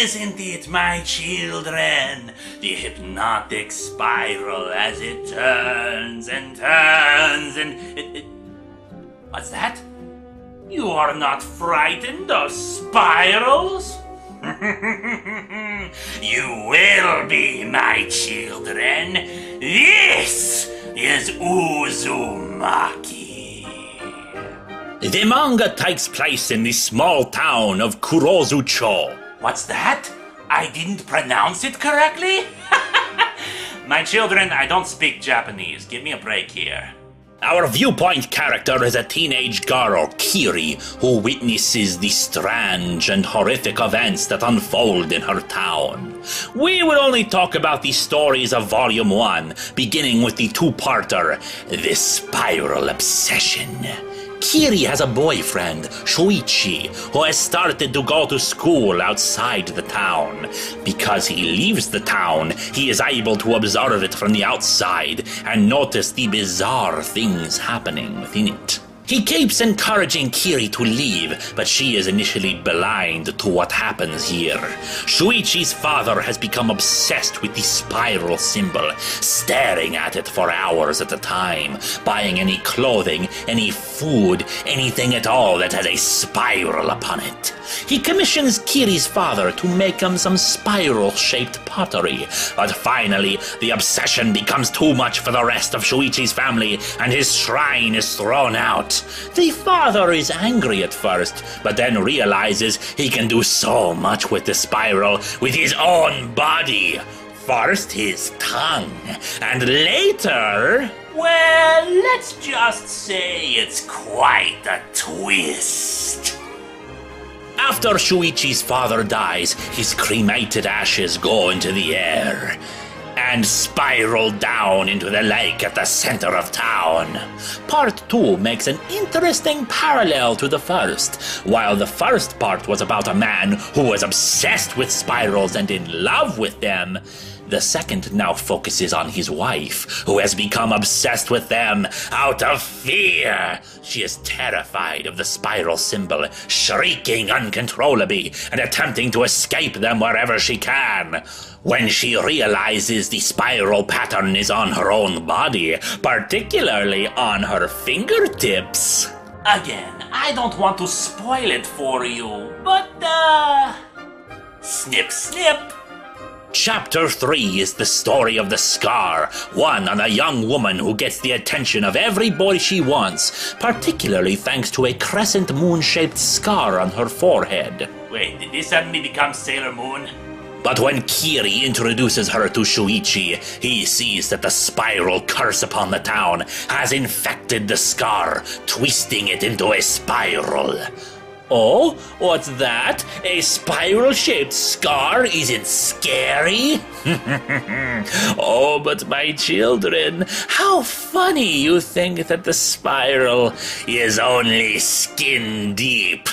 Isn't it, my children? The hypnotic spiral as it turns and turns and... What's that? You are not frightened of spirals? You will be, my children. This is Uzumaki. The manga takes place in the small town of Kurozucho. What's that? I didn't pronounce it correctly? My children, I don't speak Japanese. Give me a break here. Our viewpoint character is a teenage girl, Kiri, who witnesses the strange and horrific events that unfold in her town. We will only talk about the stories of Volume 1, beginning with the two-parter, The Spiral Obsession. Kiri has a boyfriend, Shuichi, who has started to go to school outside the town. Because he leaves the town, he is able to observe it from the outside and notice the bizarre things happening within it. He keeps encouraging Kiri to leave, but she is initially blind to what happens here. Shuichi's father has become obsessed with the spiral symbol, staring at it for hours at a time, buying any clothing, any food, anything at all that has a spiral upon it. He commissions Kiri's father to make him some spiral-shaped pottery, but finally, the obsession becomes too much for the rest of Shuichi's family, and his shrine is thrown out. The father is angry at first, but then realizes he can do so much with the spiral with his own body. First his tongue, and later... Well, let's just say it's quite a twist. After Shuichi's father dies, his cremated ashes go into the air and spiral down into the lake at the center of town. Part 2 makes an interesting parallel to the first. While the first part was about a man who was obsessed with spirals and in love with them, the second now focuses on his wife, who has become obsessed with them out of fear. She is terrified of the spiral symbol, shrieking uncontrollably and attempting to escape them wherever she can. When she realizes the spiral pattern is on her own body, particularly on her fingertips. Again, I don't want to spoil it for you, but snip snip. Chapter 3 is the story of the scar, one on a young woman who gets the attention of every boy she wants, particularly thanks to a crescent moon-shaped scar on her forehead. Wait, did this suddenly become Sailor Moon? But when Kiri introduces her to Shuichi, he sees that the spiral curse upon the town has infected the scar, twisting it into a spiral. Oh, what's that? A spiral-shaped scar isn't scary? Oh, but my children, how funny you think that the spiral is only skin deep.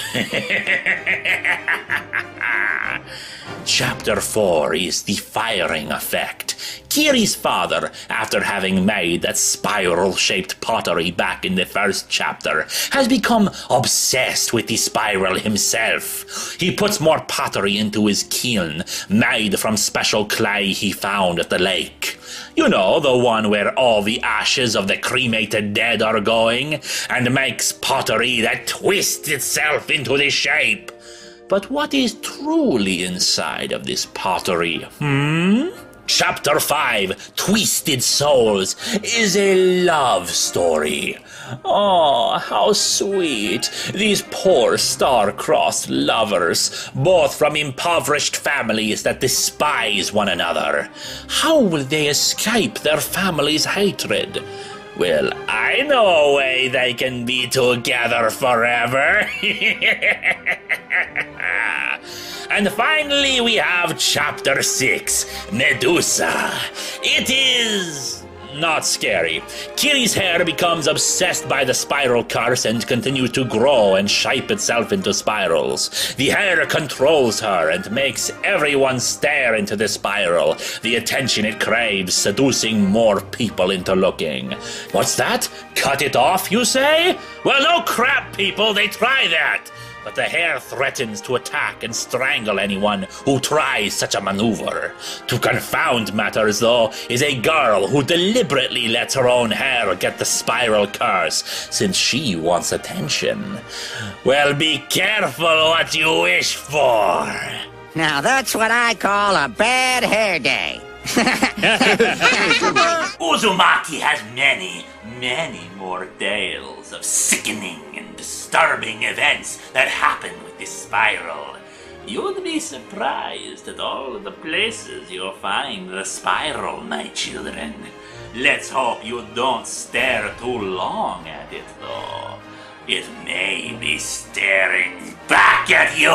Chapter 4 is the firing effect. Kiri's father, after having made that spiral-shaped pottery back in the first chapter, has become obsessed with the spiral himself. He puts more pottery into his kiln, made from special clay he found at the lake. You know, the one where all the ashes of the cremated dead are going, and makes pottery that twists itself into the shape. But what is truly inside of this pottery, Chapter 5, Twisted Souls, is a love story. Oh, how sweet. These poor star-crossed lovers, both from impoverished families that despise one another. How will they escape their family's hatred? Well, I know a way they can be together forever. And finally, we have Chapter 6, Medusa. It is not scary. Kiri's hair becomes obsessed by the spiral curse and continues to grow and shape itself into spirals. The hair controls her and makes everyone stare into the spiral, the attention it craves, seducing more people into looking. What's that? Cut it off, you say? Well, no crap, people, they try that. but the hair threatens to attack and strangle anyone who tries such a maneuver. To confound matters, though, is a girl who deliberately lets her own hair get the spiral curse, since she wants attention. Well, be careful what you wish for. Now that's what I call a bad hair day. Uzumaki has many, many more tales of sickening and disturbing events that happen with this spiral. You'd be surprised at all of the places you'll find the spiral, my children. Let's hope you don't stare too long at it, though. It may be staring back at you.